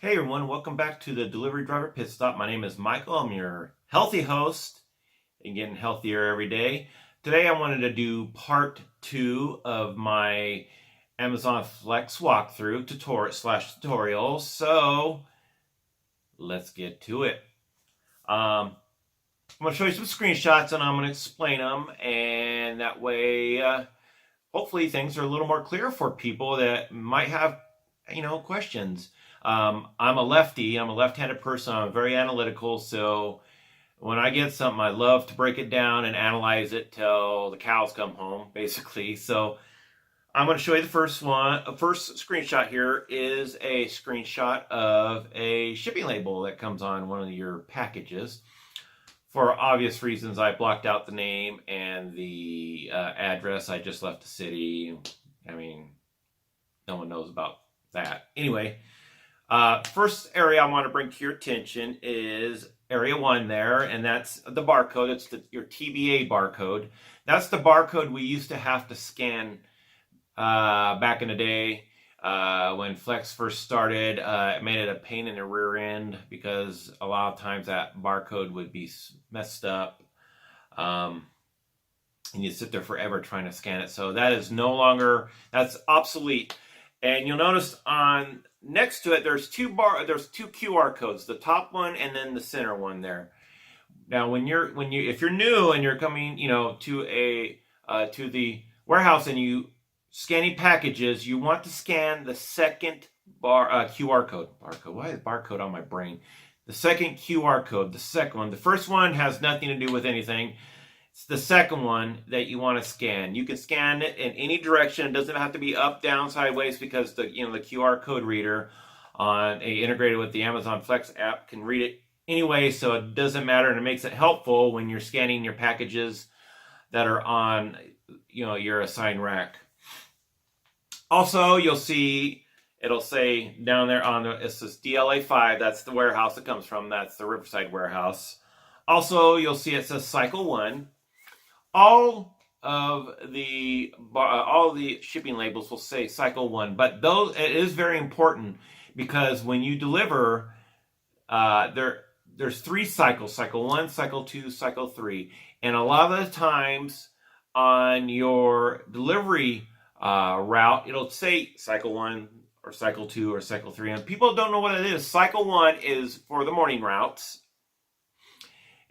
Hey everyone, welcome back to the Delivery Driver Pit Stop. My name is Michael. I'm your healthy host and getting healthier every day. Today I wanted to do part 2 of my Amazon Flex walkthrough tutorial. So let's get to it. I'm going to show you some screenshots and I'm going to explain them, and that way hopefully things are a little more clear for people that might have questions. I'm a lefty. I'm a left-handed person. I'm very analytical. So when I get something, I love to break it down and analyze it till the cows come home, basically. So I'm going to show you the first one. The first screenshot here is a screenshot of a shipping label that comes on one of your packages. For obvious reasons, I blocked out the name and the address. I just left the city. I mean, no one knows about that. Anyway, first area I want to bring to your attention is area 1 there, and that's the barcode. It's your TBA barcode. That's the barcode we used to have to scan back in the day when Flex first started. It made it a pain in the rear end because a lot of times that barcode would be messed up. And you'd sit there forever trying to scan it. So that is no longer, that's obsolete. And you'll notice on next to it, there's two QR codes, the top one and then the center one there. Now, if you're new and you're coming, to the warehouse and you scanning packages, you want to scan the second QR code. Why is barcode on my brain? The second QR code, the second one. The first one has nothing to do with anything. It's the second one that you want to scan. You can scan it in any direction. It doesn't have to be up, down, sideways, because the QR code reader integrated with the Amazon Flex app can read it anyway, so it doesn't matter, and it makes it helpful when you're scanning your packages that are on your assigned rack. Also, you'll see it'll say down there it says DLA 5. That's the warehouse it comes from. That's the Riverside warehouse. Also, you'll see it says Cycle 1. All the shipping labels will say Cycle 1, but it is very important because when you deliver, there's 3 cycles: Cycle 1, Cycle 2, Cycle 3, and a lot of the times on your delivery route, it'll say Cycle 1 or Cycle 2 or Cycle 3, and people don't know what it is. Cycle 1 is for the morning routes.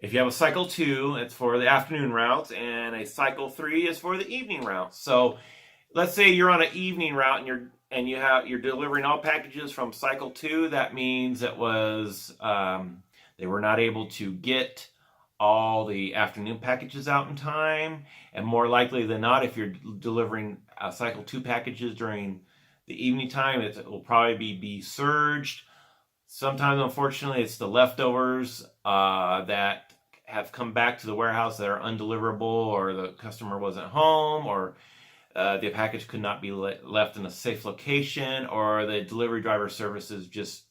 If you have a Cycle 2, it's for the afternoon routes, and a Cycle 3 is for the evening routes. So let's say you're on an evening route and you're delivering all packages from Cycle 2. That means it was they were not able to get all the afternoon packages out in time, and more likely than not, if you're delivering Cycle 2 packages during the evening time, it will probably be surged. Sometimes, unfortunately, it's the leftovers that have come back to the warehouse that are undeliverable, or the customer wasn't home, or the package could not be left in a safe location, or the delivery driver services just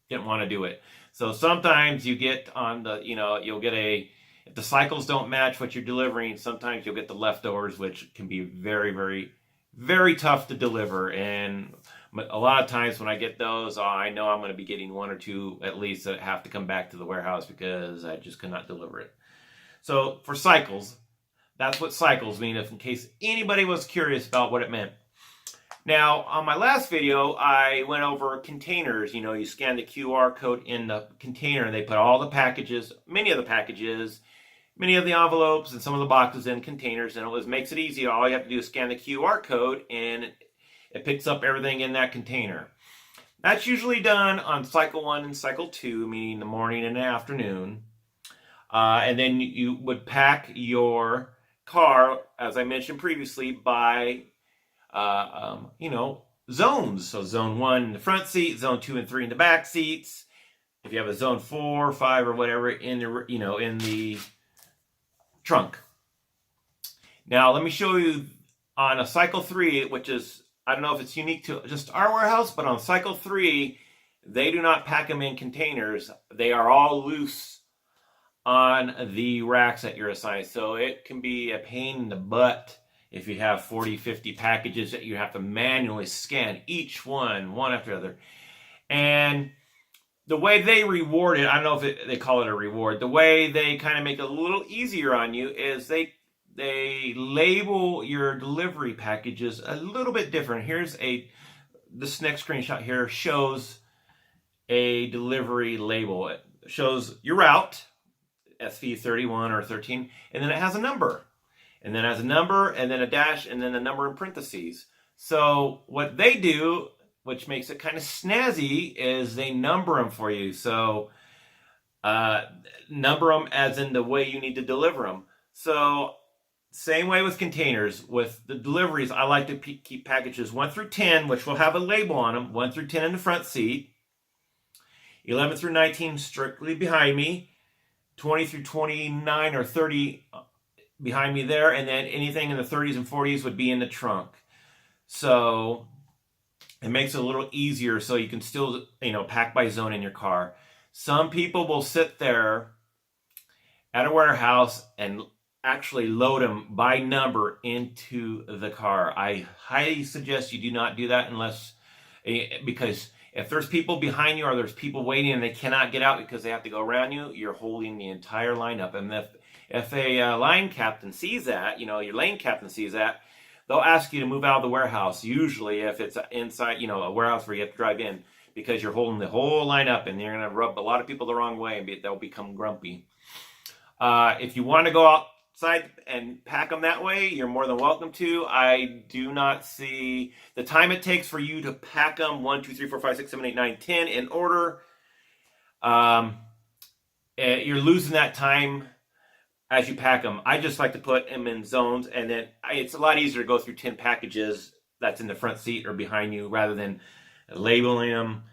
didn't want to do it. So sometimes you get on you'll get if the cycles don't match what you're delivering, sometimes you'll get the leftovers, which can be very, very, very tough to deliver. And a lot of times when I get those, I know I'm going to be getting 1 or 2 at least that have to come back to the warehouse because I just could not deliver it. So for cycles, that's what cycles mean, if in case anybody was curious about what it meant. Now, on my last video, I went over containers. You scan the QR code in the container, and they put all the packages, many of the envelopes, and some of the boxes in containers, and makes it easy. All you have to do is scan the QR code, and it picks up everything in that container. That's usually done on Cycle 1 and Cycle 2, meaning the morning and the afternoon. And then you would pack your car, as I mentioned previously, by zones. So Zone 1 in the front seat, Zone 2 and 3 in the back seats. If you have a Zone 4, 5, or whatever in the trunk. Now, let me show you on a Cycle 3, which is, I don't know if it's unique to just our warehouse, but on Cycle 3, they do not pack them in containers. They are all loose on the racks that you're assigned. So it can be a pain in the butt if you have 40, 50 packages that you have to manually scan each one after the other. And the way they reward it, I don't know if they call it a reward. The way they kind of make it a little easier on you is they label your delivery packages a little bit different. This next screenshot here shows a delivery label. It shows your route, SV31 or 13, and then it has a number. And then it has a number, and then a dash, and then a number in parentheses. So what they do, which makes it kind of snazzy, is they number them for you. So number them as in the way you need to deliver them. So same way with containers. With the deliveries, I like to keep packages 1 through 10, which will have a label on them, 1 through 10 in the front seat, 11 through 19 strictly behind me, 20 through 29 or 30 behind me there, and then anything in the 30s and 40s would be in the trunk. So it makes it a little easier so you can still, pack by zone in your car. Some people will sit there at a warehouse and actually load them by number into the car. I highly suggest you do not do that because if there's people behind you or there's people waiting and they cannot get out because they have to go around you, you're holding the entire line up. And if a line captain sees that, your lane captain sees that, they'll ask you to move out of the warehouse, usually if it's inside, a warehouse where you have to drive in, because you're holding the whole line up and you're going to rub a lot of people the wrong way and they'll become grumpy. If you want to go outside and pack them that way, you're more than welcome to. I do not see the time it takes for you to pack them 1, 2, 3, 4, 5, 6, 7, 8, 9, 10 in order. You're losing that time as you pack them. I just like to put them in zones, and then it's a lot easier to go through 10 packages that's in the front seat or behind you rather than labeling them,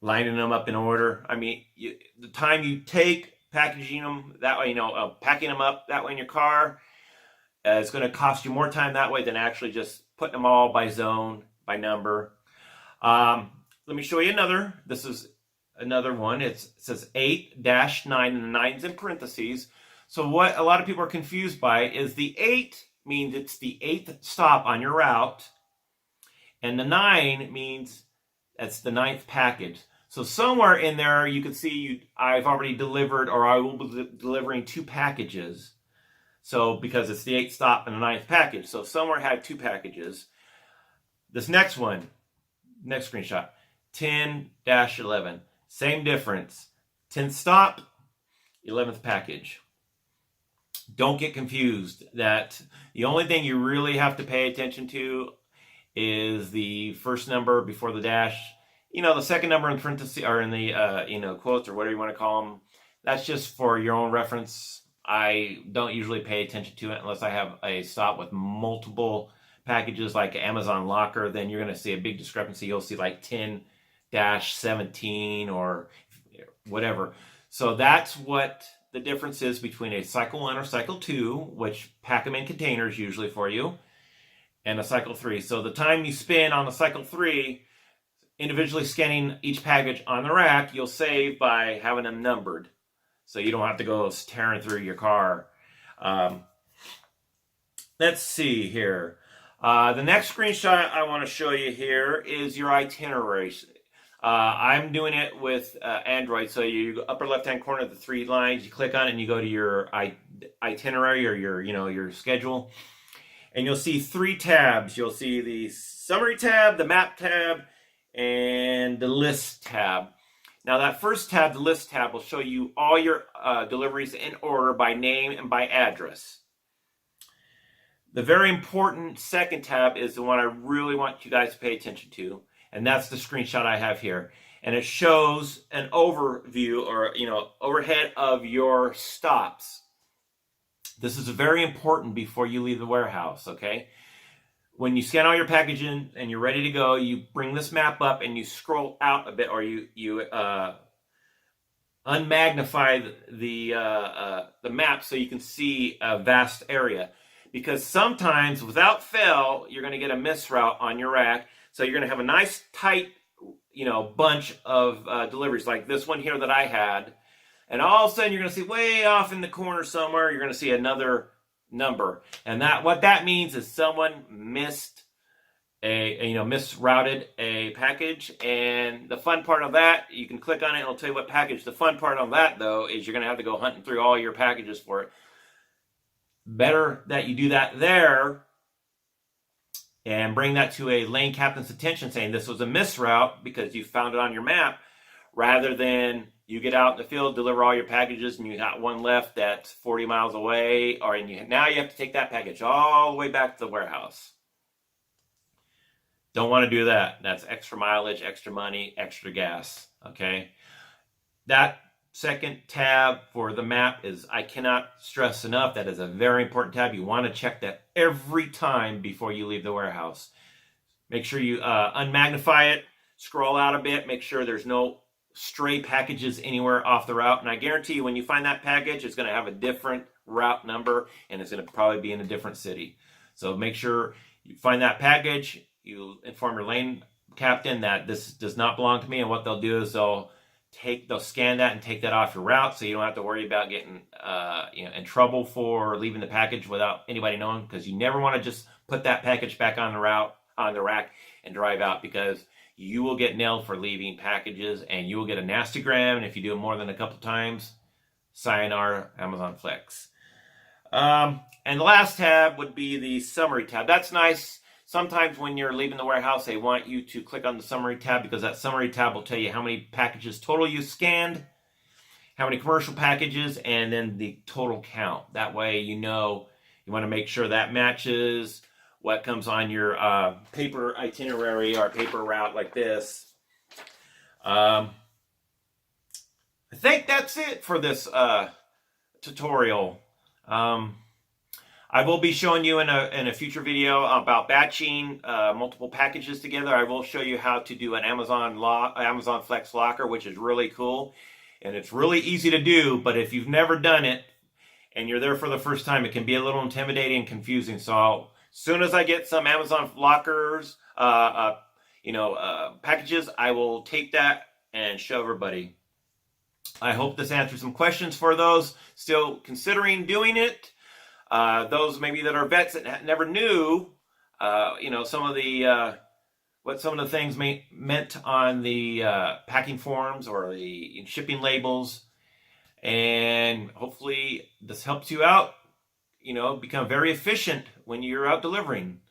lining them up in order. I mean, the time you take packaging them that way, packing them up that way in your car, it's going to cost you more time that way than actually just putting them all by zone, by number. Let me show you another. This is another one. It says 8-9, and the 9's in parentheses. So what a lot of people are confused by is the 8 means it's the 8th stop on your route, and the 9 means that's the 9th package. So somewhere in there you can see I've already delivered, or I will be delivering 2 packages. So because it's the 8th stop and the 9th package. So somewhere I have 2 packages. This next one, next screenshot, 10-11. Same difference. 10th stop, 11th package. Don't get confused. That the only thing you really have to pay attention to is the first number before the dash. The second number in parentheses or in the quotes or whatever you want to call them. That's just for your own reference. I don't usually pay attention to it unless I have a stop with multiple packages like Amazon Locker. Then you're going to see a big discrepancy. You'll see like 10-17 or whatever. So that's what the difference is between a cycle 1 or cycle 2, which pack them in containers usually for you, and a cycle 3. So the time you spend on the cycle 3 individually scanning each package on the rack, you'll save by having them numbered. So you don't have to go tearing through your car. Let's see here. The next screenshot I want to show you here is your itinerary. I'm doing it with Android. So you upper left-hand corner, the 3 lines, you click on it and you go to your itinerary or your schedule. And you'll see 3 tabs. You'll see the summary tab, the map tab, and the list tab. Now that first tab, the list tab, will show you all your deliveries in order by name and by address. The very important second tab is the one I really want you guys to pay attention to, and that's the screenshot I have here. And it shows an overview or overhead of your stops. This is very important before you leave the warehouse, okay? When you scan all your packaging and you're ready to go, you bring this map up and you scroll out a bit, or you unmagnify the map so you can see a vast area. Because sometimes, without fail, you're going to get a misroute on your rack. So you're going to have a nice tight, bunch of deliveries like this one here that I had. And all of a sudden, you're going to see way off in the corner somewhere, you're going to see another number. And what that means is someone missed misrouted a package. And the fun part of that, you can click on it and it'll tell you what package. The fun part on that, though, is you're going to have to go hunting through all your packages for it. Better that you do that there and bring that to a lane captain's attention, saying this was a misroute because you found it on your map, rather than you get out in the field, deliver all your packages, and you got one left that's 40 miles away, now you have to take that package all the way back to the warehouse. Don't want to do that. That's extra mileage, extra money, extra gas, okay? That second tab for the map is, I cannot stress enough, that is a very important tab. You want to check that every time before you leave the warehouse. Make sure you unmagnify it, scroll out a bit, make sure there's no stray packages anywhere off the route. And I guarantee you, when you find that package, it's going to have a different route number, and it's going to probably be in a different city. So make sure you find that package, you inform your lane captain that this does not belong to me, and what they'll do is they'll scan that and take that off your route, so you don't have to worry about getting in trouble for leaving the package without anybody knowing, because you never want to just put that package back on the rack and drive out, because you will get nailed for leaving packages, and you will get a nasty gram. And if you do it more than a couple times, sayonara, Amazon Flex. And the last tab would be the summary tab. That's nice. Sometimes when you're leaving the warehouse, they want you to click on the summary tab, because that summary tab will tell you how many packages total you scanned, how many commercial packages, and then the total count. That way you want to make sure that matches what comes on your paper itinerary or paper route like this. I think that's it for this tutorial. I will be showing you in a future video about batching multiple packages together. I will show you how to do an Amazon Flex locker, which is really cool. And it's really easy to do, but if you've never done it and you're there for the first time, it can be a little intimidating and confusing. So as soon as I get some Amazon lockers, packages, I will take that and show everybody. I hope this answers some questions for those still considering doing it. Those maybe that are vets that never knew, some of the what some of the things meant on the packing forms or the shipping labels, and hopefully this helps you out. Become very efficient when you're out delivering.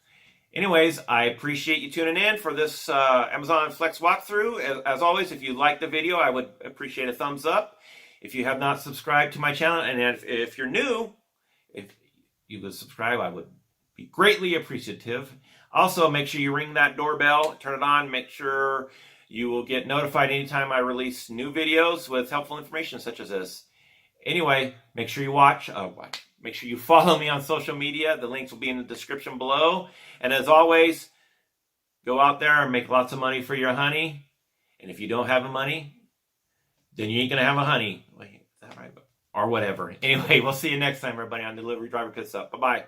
Anyways, I appreciate you tuning in for this Amazon Flex walkthrough. As always, if you like the video, I would appreciate a thumbs up. If you have not subscribed to my channel, and if you're new, if you would subscribe, I would be greatly appreciative. Also, make sure you ring that doorbell, turn it on, make sure you will get notified anytime I release new videos with helpful information such as this. Anyway, make sure you make sure you follow me on social media. The links will be in the description below. And as always, go out there and make lots of money for your honey. And if you don't have the money, then you ain't going to have a honey. Wait, is that right? Or whatever. Anyway, we'll see you next time, everybody, on Delivery Driver Pit Stop. Bye-bye.